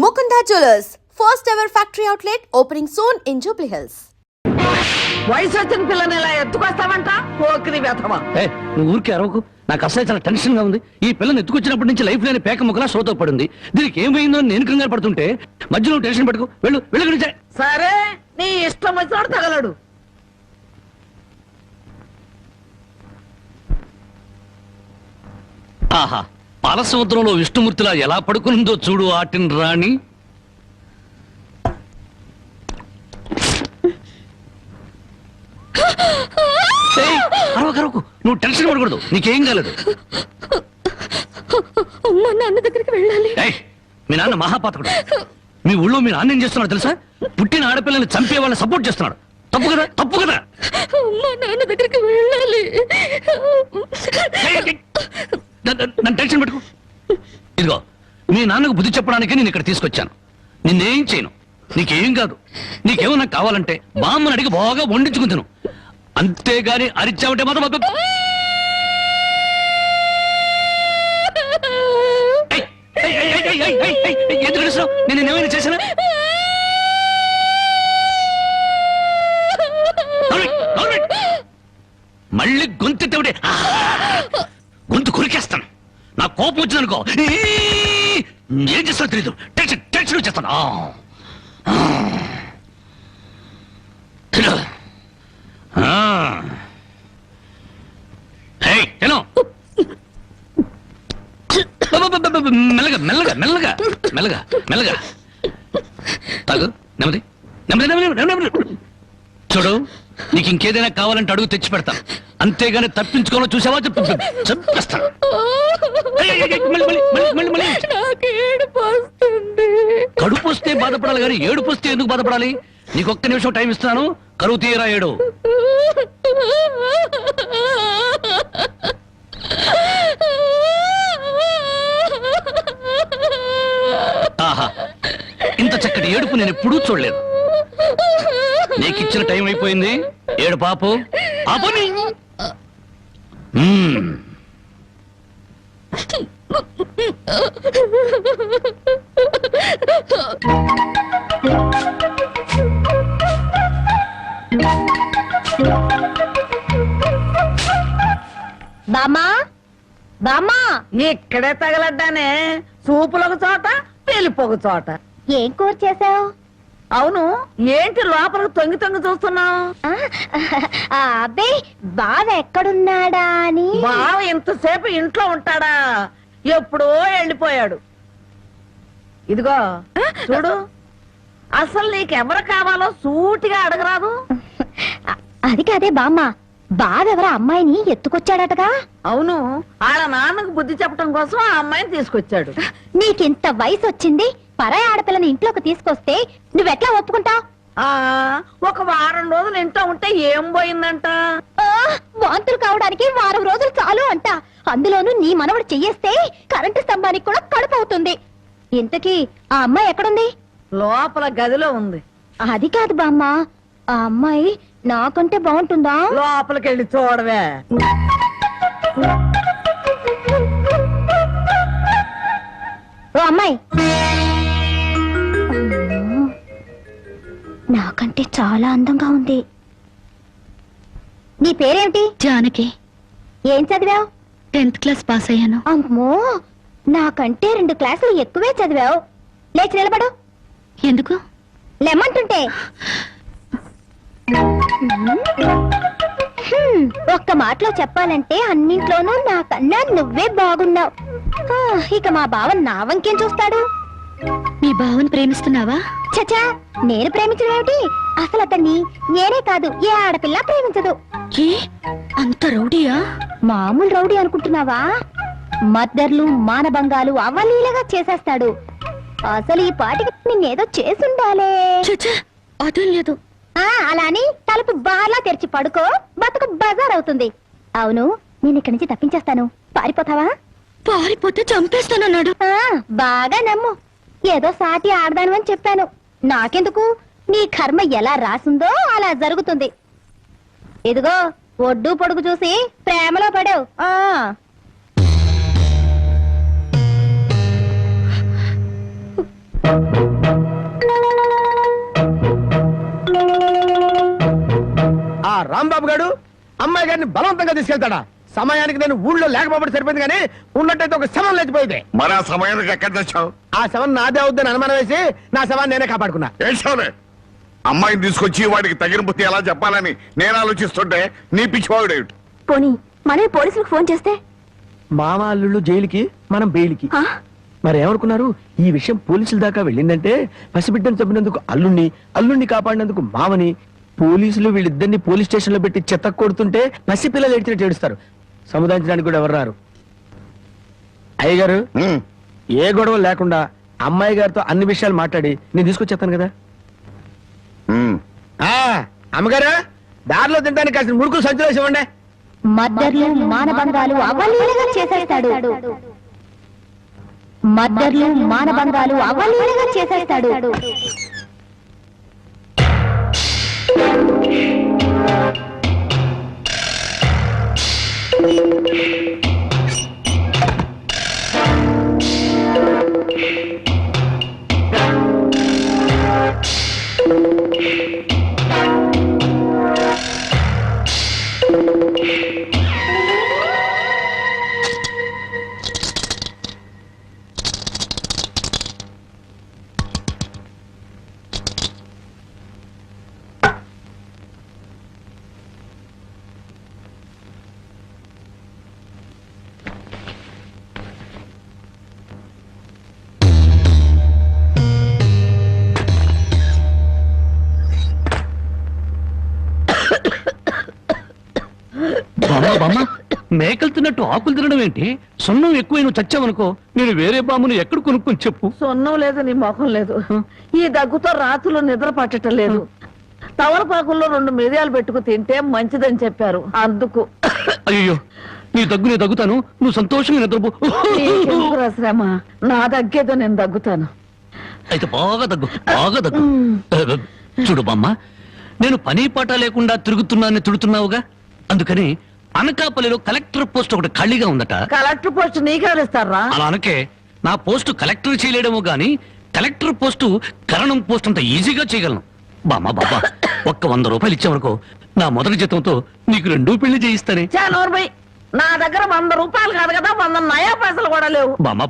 Mukunda Jewelers, first ever factory outlet opening soon in Jubilee Hills. వయసు వచ్చిన పిల్లని ఇలా ఎత్తుకొస్తావంట పోకిరి వ్యథమా. నువ్వు ఊరికే అరవకు. నాకు అసలు చాలా టెన్షన్ గా ఉంది. ఈ పిల్లని ఎత్తుకొచ్చినప్పటి నుంచి లైఫ్ లేని పేక ముక్కలా షోతో పడింది. దీనికి ఏమైందో నేను కంగారు పడుతుంటే మధ్యలో టెన్షన్ పట్టుకో. వెళ్ళు వెళ్ళి. సరే నీ ఇష్టం వచ్చినోడు తగలడు. ఆహా, పాలసముద్రంలో విష్ణుమూర్తిలా ఎలా పడుకుందో చూడు ఆటిన్ రాణి. అరవకు, నువ్వు టెన్షన్ పడకూడదు. నీకేం కాలేదు. నాన్న దగ్గరికి వెళ్ళాలి. మీ నాన్న మహాపాతకుడు. మీ ఊళ్ళో మీ నాన్న ఏం చేస్తున్నాడు తెలుసా? పుట్టిన ఆడపిల్లల్ని చంపే వాళ్ళని సపోర్ట్ చేస్తున్నాడు. తప్పు కదా, తప్పు కదా. నాన్న దగ్గరికి వెళ్ళాలి. నన్ను టెన్షన్ పెట్టుకో. ఇదిగో, మీ నాన్నకు బుద్ధి చెప్పడానికి నేను ఇక్కడ తీసుకొచ్చాను. నిన్నేం చేయను. నీకేం కాదు. నీకేమన్నా కావాలంటే బామ్మని అడిగి బాగా వండించుకుని తిను. అంతేగాని అరిచావంటే మాత్రం ఎందుకు అడుస్తున్నావు? నేను ఏమైనా చేశానా? మళ్ళీ గొంతెత్తే గొంతు కురికేస్తాను. నా కోపం వచ్చిందనుకో ఏం చేస్తానో తెలీదు. టెన్షన్ టెన్షన్ వచ్చేస్తాను. మెల్లగా మెల్లగా మెల్లగా మెల్లగా మెల్లగా తాగు. నెమ్మది నెమ్మది నెమ్మది. చూడు, నీకు ఇంకేదైనా కావాలంటే అడుగు తెచ్చి పెడతాను. అంతేగాని తప్పించుకోవాలో చూసావా చెప్పేస్తాను. కడుపు వస్తే బాధపడాలి కానీ ఏడుపు వస్తే ఎందుకు బాధపడాలి? నీకొక్క నిమిషం టైం ఇస్తున్నాను. కరువు తీయరా ఏడు. ఆహా, ఇంత చక్కటి ఏడుపు నేను ఎప్పుడూ చూడలేదు. నీకిచ్చిన టైం అయిపోయింది. ఏడు పాపు పాపుని. బామా బామా, ఇక్కడే తగలడ్డానే. సూపులొక చోట, పెళ్లిపోక చోట. ఏం కూర చేసావు? అవును, ఏంటి లోపలికి తొంగి తొంగి చూస్తున్నావు? అబ్బే, బావ ఎక్కడున్నాడా అని. బావ ఇంతసేపు ఇంట్లో ఉంటాడా? ఎప్పుడో వెళ్ళిపోయాడు. ఇదిగో చూడు, అసలు నీకెవరు కావాలో సూటిగా అడగరాదు. అది కాదే బామ్మ, బావెవరో అమ్మాయిని ఎత్తుకొచ్చాడటగా. అవును, వాళ్ళ నాన్నకు బుద్ధి చెప్పడం కోసం ఆ అమ్మాయిని తీసుకొచ్చాడు. నీకింత వయసు వచ్చింది, పరాయి ఆడపిల్లని ఇంట్లోకి తీసుకొస్తే నువ్వెట్లా ఒప్పుకుంటావు? ఒక వారం రోజులు ఇంట్లో ఉంటే ఏం పోయిందంట? వాంతులు కావడానికి వారం రోజులు చాలు అంట. అందులోనూ నీ మనవడు చెయ్యేస్తే కరెంటు స్తంభానికి కూడా కడుపు అవుతుంది. ఇంతకీ ఆ అమ్మాయి ఎక్కడుంది? లోపల గదిలో ఉంది. అది కాదు బామ్మ, ఆ అమ్మాయి నాకంటే బాగుంటుందా? లోపలికి వెళ్ళి చూడవే. ఓ అమ్మాయి, నాకంటే చాలా అందంగా ఉంది. నీ పేరేమిటి? జానకి. ఏం చదివావు? 10th క్లాస్ పాస్ అయ్యాను. అమ్మో, నాకంటే 2 క్లాసులు ఎక్కువే చదివావు. లేచి నిలబడు. ఎందుకు? లెమ్మంటుంటే. ఒక్క మాటలో చెప్పాలంటే అన్నింట్లోనూ నాకన్నా నువ్వే బాగున్నావు. ఇక మా బావ నా వంకేం చూస్తాడు? మీ బావని ప్రేమిస్తున్నావా? చచా, నేను ప్రేమించడం ఏమిటి? అసలు అతన్ని నేనే కాదు, ఏ ఆడపిల్ల ప్రేమించదు. ఏ అంత రౌడీయా? మామూలు రౌడీ అనుకుంటున్నావా? మద్దర్లు మానభంగాలు అవలీలగా చేసేస్తాడు. అసలు ఈ పాటికి నిన్నేదో చేసుండాలే. చచ్చా, అదేం లేదు. అలా అని తలుపు బార్లా తెరిచి పడుకో, బతుకు బజార్ అవుతుంది. అవును, నేను ఇక్కడి నుంచి తప్పించేస్తాను. పారిపోతావా? పారిపోతే చంపేస్తానన్నాడు. బాగా నమ్ము. ఏదో సాటి ఆడదాను అని చెప్పాను. నాకెందుకు? నీ కర్మ ఎలా రాసిందో అలా జరుగుతుంది. ఇదిగో, ఒడ్డు పొడుగు చూసి ప్రేమలో పడావు. ఆ రాంబాబు గారు అమ్మాయి గారిని బలవంతంగా తీసుకెళ్తాడా? సమయానికి నేను ఊళ్ళో లేకపోవడం సరిపోయింది, కానీ ఉన్నట్టయితే ఒక శవం లేచిపోయింది. మరి ఆ సమయానికి ఎక్కడ తెచ్చావు? ఆ శవం నాదే అవుద్దని అనుమానం వేసి నా శవాన్ని నేనే కాపాడుకున్నా. ఏడ్చావులే. అమ్మాయిని తీసుకొచ్చి వాడికి తగిన బుద్ధి ఎలా చెప్పాలని నేను ఆలోచిస్తుంటే నీ పిచ్చివాడేమిటి? పోనీ మనమే పోలీసులకు ఫోన్ చేస్తే? మామ అల్లుళ్ళు జైలుకి, మనం బెయిల్కి. ఆ? మరి ఏమనుకున్నారు? ఈ విషయం పోలీసుల దాకా వెళ్ళిందంటే పసిబిడ్డను చంపినందుకు అల్లుణ్ణి కాపాడినందుకు మామని, పోలీసులు వీళ్ళిద్దరిని పోలీస్ స్టేషన్ లో పెట్టి చెత్త కొడుతుంటే పసిపిల్లలు ఏడ్చినట్టు ఏడుస్తారు. సముదాయించడానికి కూడా ఎవరు రారు. అయ్యగారు, ఉమ్, ఏ గొడవ లేకుండా అమ్మాయి గారితో అన్ని విషయాలు మాట్లాడి నేను తీసుకొచ్చేస్తాను కదా. ఉమ్. అమ్మగారు, దారిలో తింటానికి కాసిన ముడుకులు సంచులు వేసి ఇవ్వండి. మద్దర్లు మానభంగాలు అవలీలగా చేసేస్తాడు. మద్దర్లు మానభంగాలు అవలీలగా చేసేస్తాడు. బామ్మ మేకలు తిన్నట్టు ఆకులు తినడం ఏంటి? సొన్నం ఎక్కువ నువ్వు చచ్చావనుకో, నేను వేరే బామ్మను ఎక్కడ కొనుక్కొని చెప్పు. సొన్నం లేదు, నీ ముఖం లేదు. ఈ దగ్గుతో రాత్రులు నిద్ర పట్టడం లేదు. తవలపాకుల్లో 2 మిరియాలు పెట్టుకు తింటే మంచిదని చెప్పారు, అందుకు. అయ్యో, నీ దగ్గు నేను దగ్గుతాను, నువ్వు సంతోషంగా నిద్రపో. నీకెందుకురా శ్రమ? నా దగ్గేదో నేను దగ్గుతాను. అయితే బాగా దగ్గు. చూడు బామ్మ, నేను పని పాట లేకుండా తిరుగుతున్నానని తిడుతున్నావుగా, అందుకని అనకాపల్లిలో కలెక్టర్ పోస్ట్ ఒకటి ఖాళీగా ఉందట. కలెక్టర్ పోస్ట్ నీకెవరిస్తారా? అలా అనకే, నా పోస్టు కలెక్టర్ చేయలేడేమో గాని కలెక్టర్ పోస్టు కరణం పోస్ట్ అంత ఈజీగా చేయగలను. బామ్మ ఒక్క 100 రూపాయలు ఇచ్చావనుకో, నా మొదటి జీతంతో నీకు 2 పెళ్లి చేయిస్తానే. చానోర్బై, నా దగ్గర 100 రూపాయలు కాదు కదా, 100 నయా పైసలు కూడా లేవు. బామ్మ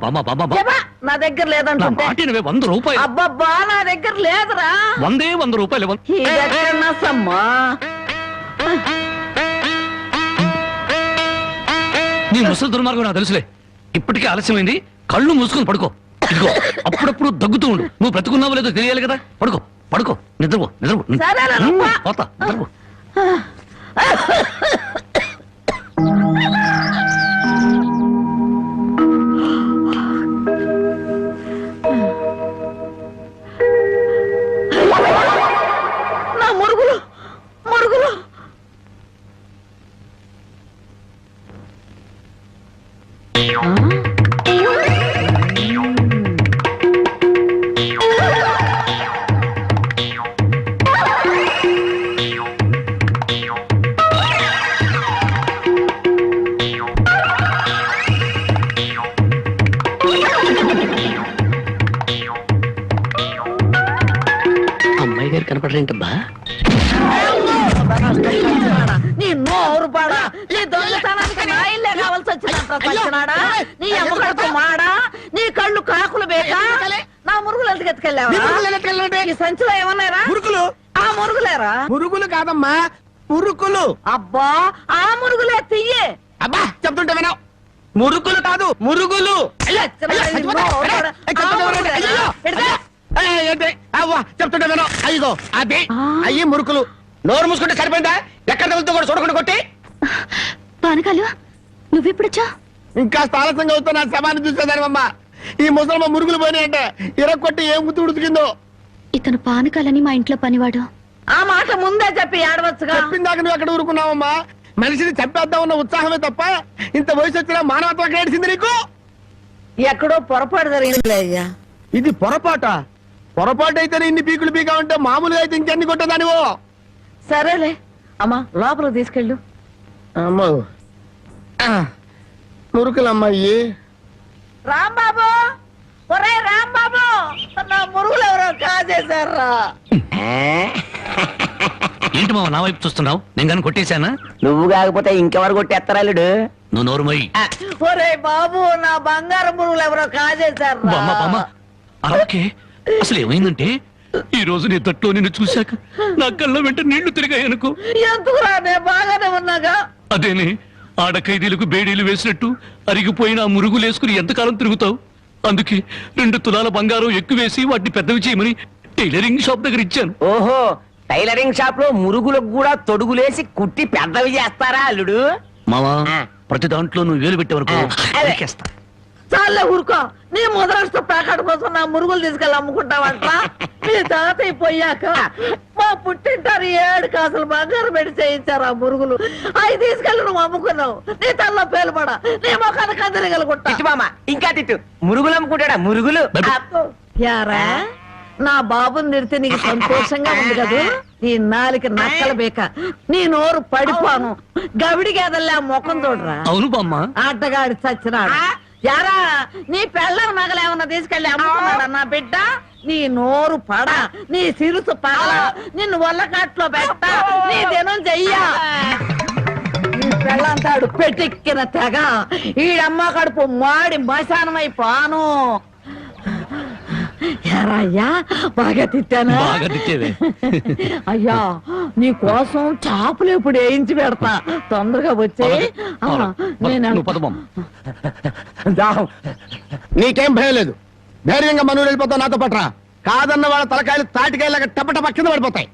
చెప్పా, నా దగ్గర నా లేదంటుంటే. మాట వినవే, 100 రూపాయలు. అబ్బబ్బా, నా దగ్గర లేదురా. 100 రూపాయలు. ఇదెక్కడన్నా సమ్మా? నీ ముసలి దుర్మార్గం నాకు తెలుసులే. ఇప్పటికే ఆలస్యమైంది, కళ్ళు మూసుకొని పడుకో. ఇదిగో, అప్పుడప్పుడు దగ్గుతూ ఉండు. నువ్వు బ్రతుకున్నావో లేదో తెలియాలి కదా. పడుకో, నిద్రపో. సరేనా? పోతా, నిద్రపో. నా మురుగులు. అమ్మాయి గారు కనపడరేంటబ్బా? నీ నోరు పాడా, నీ దొంగతనానికి నా ఇల్లే కావాల్సి వచ్చినాడా? నీ అమ్మకడుపు మాడా, నీ కళ్ళు కాకులు బేకా. నా మురుగులు ఎందుకు ఎత్తుకెళ్ళావా? ఈ సంచిలో ఏమన్నారా? మురుకులు. ఆ మురుగులేరా? మురుగులు కాదమ్మా, మురుకులు. అబ్బా, ఆ మురుగులే తియ్యే. అబ్బా, చెప్తుంటే వినవు. మురుకులు కాదు, మురుగులు. చెప్తుంటే వినవు. అయ్యో, అది అయ్యి మురుకులు. నోరు మూసుకుంటే సరిపోయిందా? ఎక్కడ తగులుతో కూడా చూడకుండా కొట్టి. పానకాలు నువ్వెప్పుడొచ్చా? ఇంకా ఆలస్యంగా అవుతా నా శవాన్ని చూసేదానివమ్మా. ఈ ముసలమ్మ మురుగులు పోయినాయంటే ఇరక్కొట్టి ఏం గుర్తు ఉడుకుతుందో. ఇతను పానకాలని మా ఇంట్లో పనివాడు. ఆ మాట ముందే చెప్పి ఆడవచ్చుగా. చెప్పిందాక నువ్వు ఎక్కడ ఊరుకున్నావమ్మా? మనిషిని చంపేద్దాం ఉన్న ఉత్సాహమే తప్ప ఇంత వయసు వచ్చినా మానవత్వం ఏడిసింది నీకు. ఎక్కడో పొరపాటు జరిగిందిలే అయ్యా. ఇది పొరపాటు అయితేనే ఇన్ని పీకులు పీకా ఉంటే మామూలుగా అయితే ఇంకెన్ని కొట్టదానివో. సరేలే అమ్మా, లోపల తీసుకెళ్ళు. అమ్మో, మురుకులమ్మాయి. రాంబాబు, ఒరే రాంబాబు, నా కాజేశారా ఏంటి మామ నా వైపు చూస్తున్నావు? నేను కానీ కొట్టేశానా? నువ్వు కాకపోతే ఇంకెవరు కొట్టేస్తారా అల్లుడు? నువ్వు నోరు మొయ్యి. ఒరే బాబు నా బంగారం పురుగులు ఎవరో కాజేశారా బామ్మ బామ్మ అలాగే అసలు ఏమైందంటే ఈ రోజు నీ తట్లో నిన్ను చూశాక నా కళ్ళ వెంట నీళ్లు తిరిగాయనుకో. ఎందుకురా నేను బాగానే ఉన్నాగా. అదేనే ఆడ ఖైదీలకు బేడీలు వేసినట్టు అరిగిపోయిన ఆ మురుగులు వేసుకుని ఎంతకాలం తిరుగుతావు? అందుకే 2 తులాల బంగారం ఎక్కువేసి వాటిని పెద్దవి చేయమని టైలరింగ్ షాప్ దగ్గర ఇచ్చాను. ఓహో, టైలరింగ్ షాప్ లో మురుగులకు కూడా తొడుగులేసి కుట్టి పెద్దవి చేస్తారా అల్లుడు? మావా ప్రతి దాంట్లో నువ్వు వేలు పెట్టేవరకు నరికేస్తా. చాలే ఊరుకో. నీ ముద్రస్తు ప్యాకెట్ కోసం నా మురుగులు తీసుకెళ్ళి అమ్ముకుంటావంట. మీ తాతయ్య పోయాక మా పుట్టింటారు 7 కాసులు బంగారం పెట్టి చేయించారు ఆ మురుగులు. అవి తీసుకెళ్ళి నువ్వు అమ్ముకున్నావు. నీ తల్లో పేలుపడ నీ మొఖాన్ని కందరగలుగుంటా. మామ ఇంకా తిట్టు, మురుగులు అమ్ముకుంటాడా? మురుగులు యారా నా బాబుని తిడితే నీకు సంతోషంగా ఉంది కదూ? నీ నాలికి నక్కల బేక, నీ నోరు పడిపోను. గవిడి గేదల్లా ముఖం చూడరా. అవును బామ్మ. ఆటగాడి చచ్చినాడు. యారా నీ పెళ్ళం నగలేమన్నా తీసుకెళ్ళి అమ్ముకున్నాడా నా బిడ్డ? నీ నోరు పడ, నీ సిరుసు పగల, నిన్ను వల్లకాట్లో పెట్ట, నీ దినం చెయ్యా. నీ పెళ్ళంతాడు పెట్టెక్కిన తెగ, ఈడమ్మ కడుపు మాడి మశానమైపోను. అయ్యా బాగా తిట్టానా? బాగా తిట్టేవే. అయ్యా నీ కోసం చాపులు ఎప్పుడు వేయించి పెడతా. తొందరగా వచ్చే. నీకేం భయం లేదు, ధైర్యంగా మనూరు వెళ్ళిపోతావు నాతో పట్రా. కాదన్న వాళ్ళ తలకాయలు తాటికాయలాగా టపటప కింద పడిపోతాయి.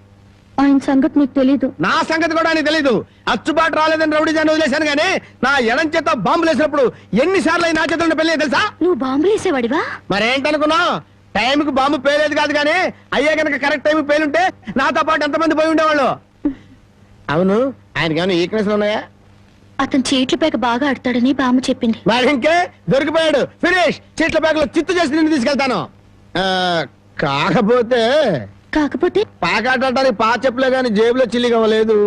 ఆయన సంగతి నీకు తెలీదు. నా సంగతి కూడా నీకు తెలీదు. అచ్చుబాటు రాలేదని రౌడీజాన్ని వదిలేశాను గానీ నా ఎడం చేత బాంబులు వేసినప్పుడు ఎన్నిసార్లు నా చేతుల్లో పెళ్ళి తెలుసా? నువ్వు బాంబులేసేవాడివా? మరేంటనుకున్నావు? టైంకి బాంబు పేలేదు కాదు కానీ అయ్యే కనుక కరెక్ట్ టైం పేలుంటే నాతో పాటు ఎంతమంది పోయి ఉండేవాళ్ళు. అవును, ఆయనకి ఏమైనా ఈక్నెస్ ఉన్నాయా? అతను చీట్ల పేక బాగా ఆడతాడని బామ్మ చెప్పింది. మరి ఇంకే దొరికిపోయాడు. ఫినిష్. చీట్ల బ్యాగులో చిత్తు చేసి నిన్ను తీసుకెళ్తాను. కాకపోతే పాకాడటానికి చెప్పులే గాని జేబులో చిల్లి కావలేదు.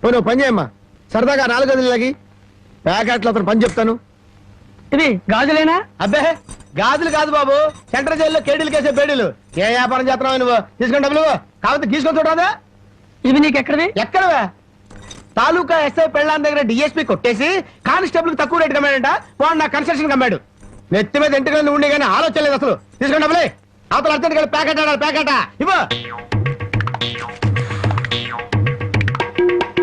నువ్వు పని చేయమ్మా, సరదాగా 4 గదులకి ప్యాకెట్లు అతను పని చెప్తాను. ఇది గాజులేనా? అబ్బే గాజులు కాదు బాబు, సెంట్రల్ జైల్లో కేడీలు కేసే బేడీలు. ఏ వ్యాపారం చేస్తున్నావు నువ్వు? తీసుకుని డబ్బులు కాకపోతే తీసుకొని చూడదా? ఇవి నీకు ఎక్కడవి? ఎక్కడవా? తాలూకా ఎస్ఐ పెళ్ళాన్ దగ్గర డిఎస్పీ కొట్టేసి కానిస్టేబుల్ కి తక్కువ రేటు కమ్మాడంట. వాడు నా కన్స్ట్రక్షన్ కమ్మాడు. నెత్తి మీద ఇంటికి ఉండే కానీ ఆలోచన లేదు అసలు. తీసుకుని డబ్బులే. అవతల అర్జెంట్ గా ప్యాకెట్ ఆడాలి. ప్యాకెట్ ఇవ్వ.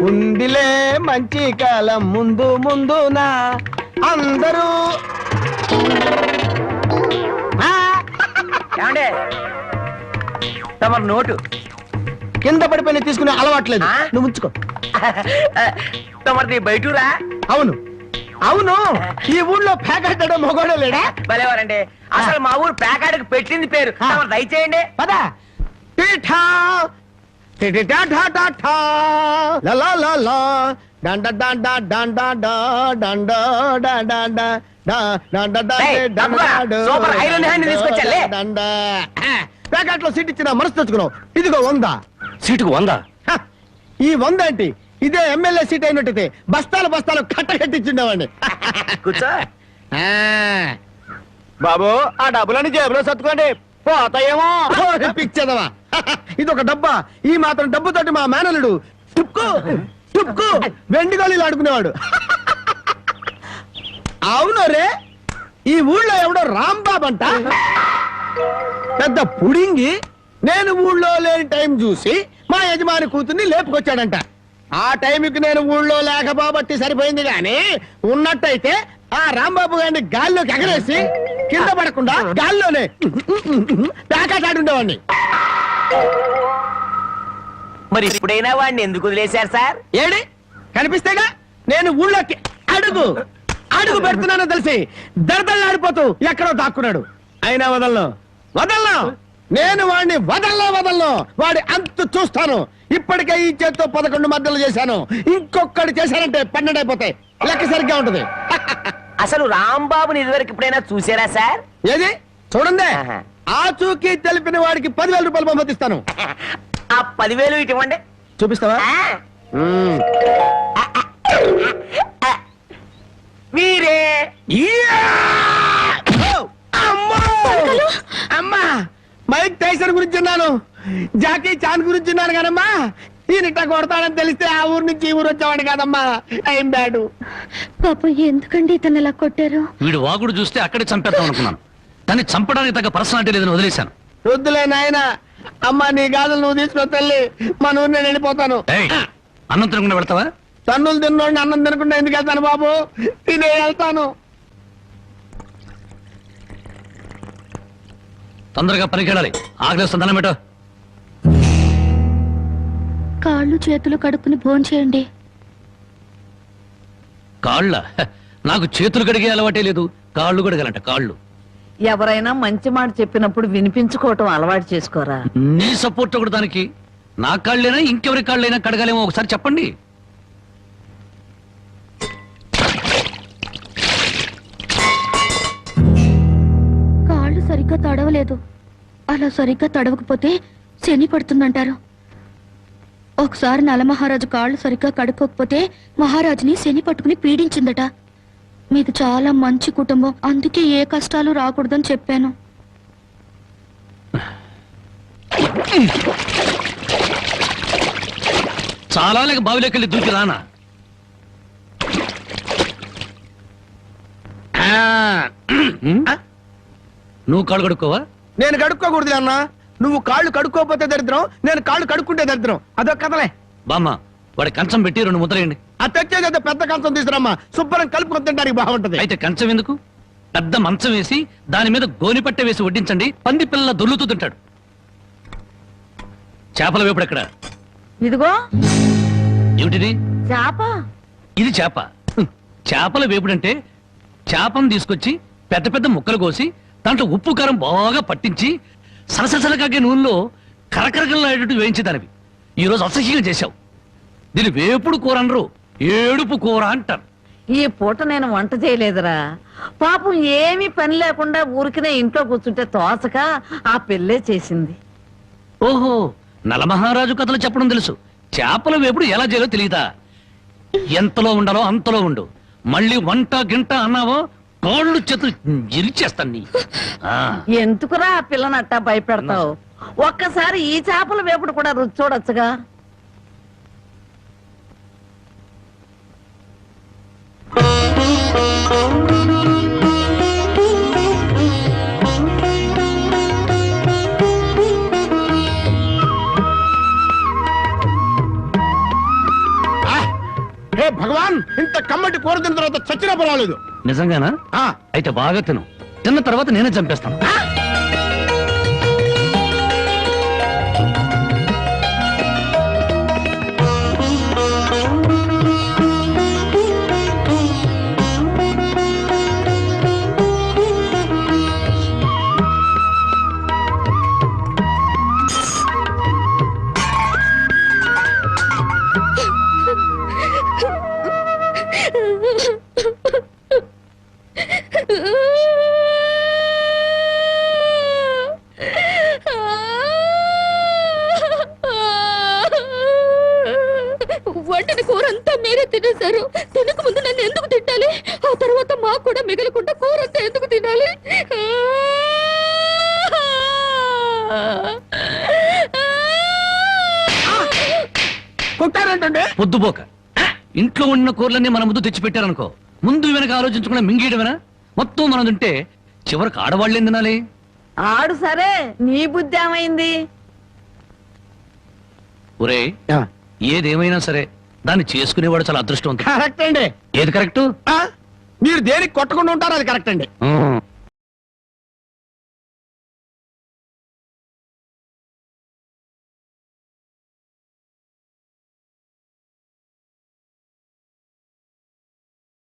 ఉందిలే మంచి కాలం ముందు ముందునా అందరూ. తమ నోటు కింద పడిపోయిన తీసుకునే అలవాట్లేదు. నువ్వు ఉంచుకో. తమది బయటూరా? అవును అవును, ఈ ఊళ్ళో ప్యాకెట్ మొగోడే లేడా? భలేవారండి, అసలు మా ఊరు ప్యాకాడికి పెట్టింది పేరు. దయచేయండి. పదా. ప్యాకెట్ లో సీట్ ఇచ్చిన మనసు తెచ్చుకున్నావు. ఇదిగో 100. సీటుకు 100? ఈ 100 ఏంటి? ఇదే ఎమ్మెల్యే సీట్ అయినట్టయితే బస్తాలు బస్తాలు కట్టకట్టించుండేవాడిని. కూర్చో. బాబు ఆ డబ్బులని జేబులో సర్దుకోండి, పోతాయేమో. పిచ్చదవా, ఇది ఒక డబ్బా. ఈ మాత్రం డబ్బుతోటి మా మేనలుడు టుక్కు టుక్కు వెండి గోళీలు ఆడుకునేవాడు. అవును రే, ఈ ఊళ్ళో ఎవడో రాంబాబు అంట పెద్ద పుడింగి. నేను ఊళ్ళో లేని టైం చూసి మా యజమాని కూతుర్ని లేపుకొచ్చాడంట. ఆ టైంకి నేను ఊళ్ళో లేకపోబట్టి సరిపోయింది గాని ఉన్నట్టయితే ఆ రాంబాబు గారిని గాల్లోకి ఎగరేసి కింద పడకుండా గాల్లోనే ప్యాకెట్ ఆడుండేవాడిని. మరి ఇప్పుడైనా వాడిని ఎందుకు వదిలేశారు సార్? ఏడి కనిపిస్తేగా నేను ఊళ్ళోకి అడుగు అడుగు పెడుతున్నానో తెలిసి దడదళ్ళాడిపోతూ ఎక్కడో దాక్కున్నాడు. అయినా వదలను. నేను వాడిని వదలను. వాడి అంతు చూస్తాను. ఇప్పటికే ఈ చేత్తో 11 మద్దలు చేశాను. ఇంకొకటి చేశానంటే 12 అయిపోతాయి. లెక్క సరిగ్గా ఉంటుంది. అసలు రాంబాబుని ఇదివరకు ఎప్పుడైనా చూసారా సార్? ఏది చూడండి. ఆ చూకి తెలిపిన వాడికి 10,000 రూపాయలు పంపిస్తాను. ఆ 10,000 ఇటు ఇవ్వండి. చూపిస్తావా? మీరే. అమ్మా మైక్ టైసన్ గురించి విన్నాను, జాకీ చాన్ గురించి విన్నాను కానమ్మా, ఈయనిట్ట కొడతాడని తెలిస్తే ఆ ఊరు నుంచి ఈ ఊరు వచ్చేవాడు కాదమ్మా. I'm bad. పాపం ఎందుకండి ఇతను ఇలా కొట్టారు? వీడు వాగుడు చూస్తే అక్కడే చంపేద్దాం అనుకున్నాను, కానీ చంపడానికి తగ్గ పర్సనాలిటీ లేదని వదిలేశాను. వద్దులే నాయన, అమ్మా నీ గాజులు నువ్వు తీసుకుని తల్లి, మా ఊరు నేను వెళ్ళిపోతాను. ఏయ్, అన్నం తినకుండా వెళ్తావా? తన్నులు తిన్నోడిని అన్నం తినకుండా ఎందుకు వెళ్తాను బాబు, తినే వెళ్తాను. తొందరగా పనికెళ్ళాలి, ఆకలిస్తుంది, అన్నం పెట్టు. కాళ్ళు చేతులు కడుక్కుని భోంచేయండి. కాళ్ళ నాకు చేతులు కడిగే అలవాటే లేదు, కాళ్ళు కడగాలంట కాళ్ళు. ఎవరైనా మంచి మాట చెప్పినప్పుడు వినిపించుకోవటం అలవాటు చేసుకోరా. నీ సపోర్ట్ ఒకటి దానికి. నా కాళ్ళైనా ఇంకెవరి కాళ్ళైనా కడగాలేమో ఒకసారి చెప్పండి. కాళ్ళు సరిగ్గా తడవలేదు. అలా సరిగ్గా తడవకపోతే శని పడుతుందంటారు. ఒకసారి నలమహారాజు కాళ్ళు సరిగ్గా కడుక్కోకపోతే మహారాజుని శని పట్టుకుని పీడించిందట. మీది చాలా మంచి కుటుంబం, అందుకే ఏ కష్టాలు రాకూడదని చెప్పాను. చాలా లేక బావిలోకెళ్ళి దూకి రానా? నువ్వు కాళ్ళు కడుక్కోవా? నేను కడుక్కోకూడదు అన్న, నువ్వు కాళ్ళు కడుక్కోకపోతే దరిద్రం, నేను కాళ్ళు కడుక్కుంటే దరిద్రం. అదొక కథలే. బామ్మ, వాడి కంచం పెట్టి 2 ముద్రయండి. ఆ తెచ్చేది పెద్ద కంచం తీసుకురమ్మా, శుభ్రం కలుపుకొని తినడానికి బాగుంటది. అయితే కంచం ఎందుకు, పెద్ద మంచం వేసి దాని మీద గోనిపట్టె వేసి వడ్డించండి, పంది పిల్లల దొర్లుతూ తింటాడు. చేపల వేపుడు ఎక్కడ? ఇదిగో ఏమిటిది? చేప. ఇది చేప. చేపల వేపుడంటే చేపను తీసుకొచ్చి పెద్ద పెద్ద ముక్కలు కోసి దాంట్లో ఉప్పు కారం బాగా పట్టించి సరసరకాగే నూనెలో కరకరకలాడేటట్టు వేయించేదానివి. ఈరోజు అసహ్యంగా చేశావు. దీని వేపుడు కూర అనరు, ఏడుపు కూర అంటారు. ఈ పూట నేను వంట చేయలేదురా. పాపం ఏమీ పని లేకుండా ఊరికినే ఇంట్లో కూర్చుంటే తోసక ఆ పెళ్ళే చేసింది. ఓహో, నలమహారాజు కథలు చెప్పడం తెలుసు, చేపల వేపుడు ఎలా చేయాలో తెలియదా? ఎంతలో ఉండాలో అంతలో ఉండు. మళ్ళీ వంట గింట అన్నావో కాళ్ళు చేతులు ఇరిచేస్తాను నీ. ఎందుకురా ఆ పిల్లనట్టా భయపెడతావు? ఒక్కసారి ఈ చేపల వేపుడు కూడా రుచి చూడొచ్చుగా. హే భగవాన్, ఇంత కమ్మటి కూర తిన్న తర్వాత చచ్చినా పర్వాలేదు. నిజంగానా? అయితే బాగా తిను, తిన్న తర్వాత నేనే చంపేస్తాను. వండిన కూర అంతా మీరే తినేశారు. తినక ముందు నన్ను ఎందుకు తిట్టాలి? ఆ తర్వాత మాకు కూడా మిగలకుండా కూర అంతా ఎందుకు తినాలి? పొద్దుపోక ఇంట్లో ఉన్న కూరలన్నీ మన ముందు తెచ్చిపెట్టారనుకో, ముందు వెనక ఆలోచించకుండా మింగేయడమేనా? మొత్తం మనం తింటే చివరికి ఆడవాళ్ళేం తినాలి? ఆడు సరే, నీ బుద్ధి ఏమైంది? ఒరే, ఏదేమైనా సరే దాన్ని చేసుకునేవాడు చాలా అదృష్టవంతుడు. కరెక్ట్ అండి. ఏది కరెక్ట్? మీరు దేనికి కొట్టకుండా ఉంటారు, అది కరెక్ట్ అండి.